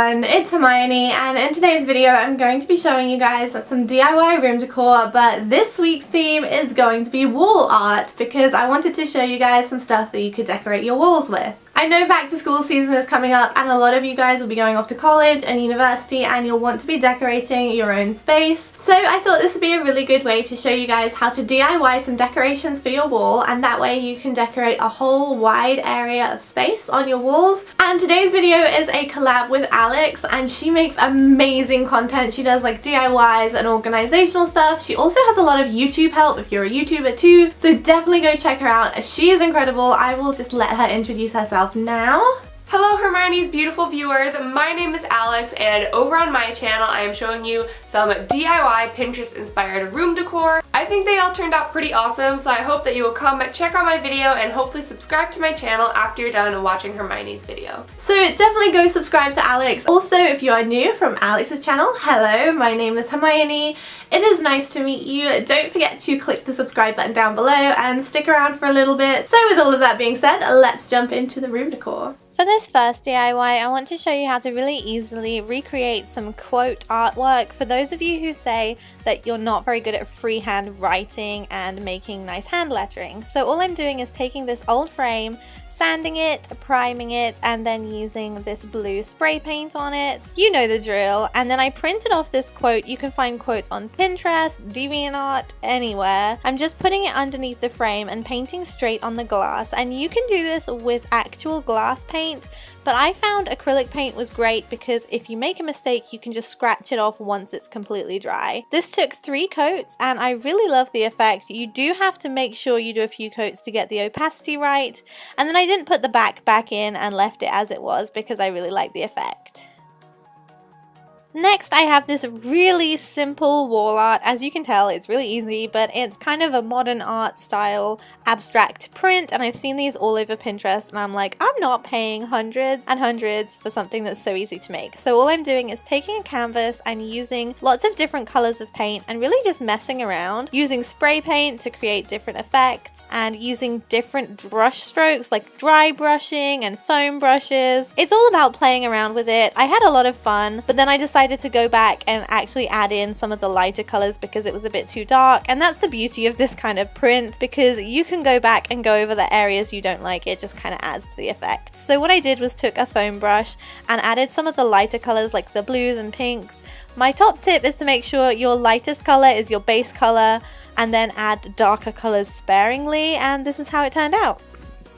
everyone, it's Hermione, and in today's video I'm going to be showing you guys some DIY room decor, but this week's theme is going to be wall art because I wanted to show you guys some stuff that you could decorate your walls with. I know back to school season is coming up and a lot of you guys will be going off to college and university and you'll want to be decorating your own space. So I thought this would be a really good way to show you guys how to DIY some decorations for your wall, and that way you can decorate a whole wide area of space on your walls. And today's video is a collab with Alex, and she makes amazing content. She does like DIYs and organizational stuff. She also has a lot of YouTube help if you're a YouTuber too, so definitely go check her out. She is incredible. I will just let her introduce herself now. Hello Hermione's beautiful viewers, my name is Alex, and over on my channel I am showing you some DIY Pinterest inspired room decor. I think they all turned out pretty awesome, so I hope that you will come check out my video and hopefully subscribe to my channel after you're done watching Hermione's video. So definitely go subscribe to Alex. Also, if you are new from Alex's channel, hello, my name is Hermione. It is nice to meet you. Don't forget to click the subscribe button down below and stick around for a little bit. So with all of that being said, let's jump into the room decor. For this first DIY, I want to show you how to really easily recreate some quote artwork for those of you who say that you're not very good at freehand writing and making nice hand lettering. So all I'm doing is taking this old frame, sanding it, priming it, and then using this blue spray paint on it. You know the drill. And then I printed off this quote. You can find quotes on Pinterest, DeviantArt, anywhere. I'm just putting it underneath the frame and painting straight on the glass. And you can do this with actual glass paint, but I found acrylic paint was great because if you make a mistake, you can just scratch it off once it's completely dry. This took 3 coats and I really love the effect. You do have to make sure you do a few coats to get the opacity right. And then I didn't put the back in and left it as it was because I really like the effect. Next, I have this really simple wall art. As you can tell, it's really easy, but it's kind of a modern art style abstract print, and I've seen these all over Pinterest, and I'm like, I'm not paying hundreds and hundreds for something that's so easy to make. So all I'm doing is taking a canvas and using lots of different colors of paint and really just messing around, using spray paint to create different effects and using different brush strokes like dry brushing and foam brushes. It's all about playing around with it. I had a lot of fun, but then I decided to go back and actually add in some of the lighter colors because it was a bit too dark, and that's the beauty of this kind of print because you can go back and go over the areas you don't like. It just kind of adds to the effect. So what I did was took a foam brush and added some of the lighter colors like the blues and pinks. My top tip is to make sure your lightest color is your base color and then add darker colors sparingly, and this is how it turned out.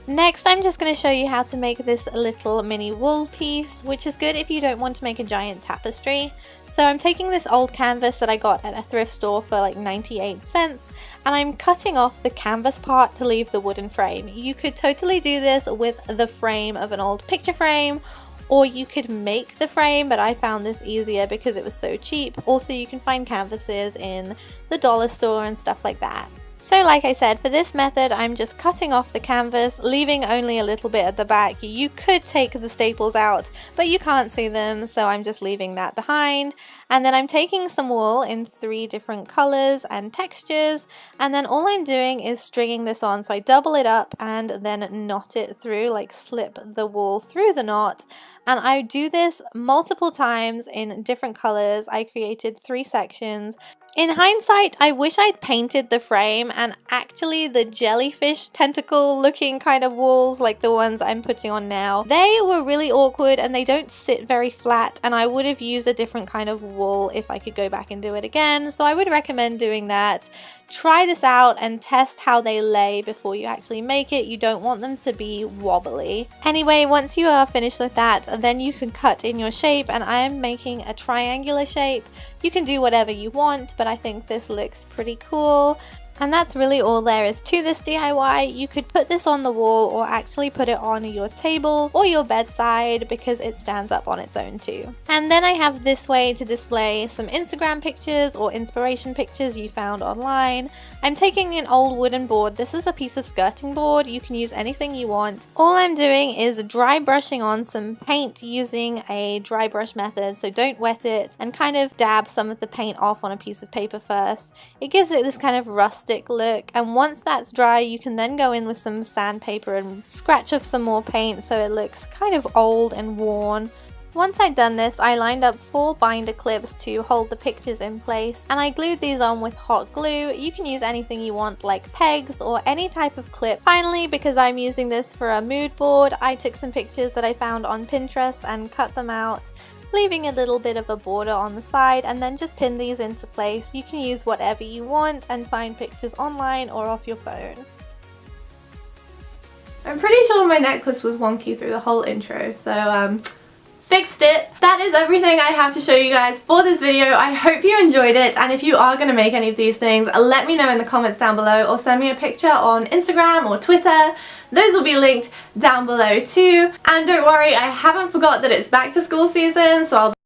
Next, I'm just going to show you how to make this little mini wool piece, which is good if you don't want to make a giant tapestry. So I'm taking this old canvas that I got at a thrift store for like 98 cents, and I'm cutting off the canvas part to leave the wooden frame. You could totally do this with the frame of an old picture frame, or you could make the frame, but I found this easier because it was so cheap. Also, you can find canvases in the dollar store and stuff like that. So like I said, for this method, I'm just cutting off the canvas, leaving only a little bit at the back. You could take the staples out, but you can't see them, so I'm just leaving that behind. And then I'm taking some wool in 3 different colors and textures, and then all I'm doing is stringing this on. So I double it up and then knot it through, like slip the wool through the knot. And I do this multiple times in different colors. I created 3 sections. In hindsight, I wish I'd painted the frame, and actually the jellyfish tentacle looking kind of walls like the ones I'm putting on now, they were really awkward and they don't sit very flat, and I would have used a different kind of wool if I could go back and do it again. So I would recommend doing that. Try this out and test how they lay before you actually make it. You don't want them to be wobbly. Anyway, once you are finished with that, then you can cut in your shape, and I am making a triangular shape. You can do whatever you want, but I think this looks pretty cool. And that's really all there is to this DIY. You could put this on the wall or actually put it on your table or your bedside because it stands up on its own too. And then I have this way to display some Instagram pictures or inspiration pictures you found online. I'm taking an old wooden board. This is a piece of skirting board. You can use anything you want. All I'm doing is dry brushing on some paint using a dry brush method, so don't wet it, and kind of dab some of the paint off on a piece of paper first. It gives it this kind of rustic look, and once that's dry you can then go in with some sandpaper and scratch off some more paint so it looks kind of old and worn. Once I'd done this, I lined up 4 binder clips to hold the pictures in place, and I glued these on with hot glue. You can use anything you want, like pegs or any type of clip. Finally, because I'm using this for a mood board, I took some pictures that I found on Pinterest and cut them out, leaving a little bit of a border on the side, and then just pin these into place. You can use whatever you want and find pictures online or off your phone. I'm pretty sure my necklace was wonky through the whole intro, so fixed it. That is everything I have to show you guys for this video. I hope you enjoyed it, and if you are going to make any of these things, let me know in the comments down below, or send me a picture on Instagram or Twitter. Those will be linked down below too. And don't worry, I haven't forgot that it's back to school season, so I'll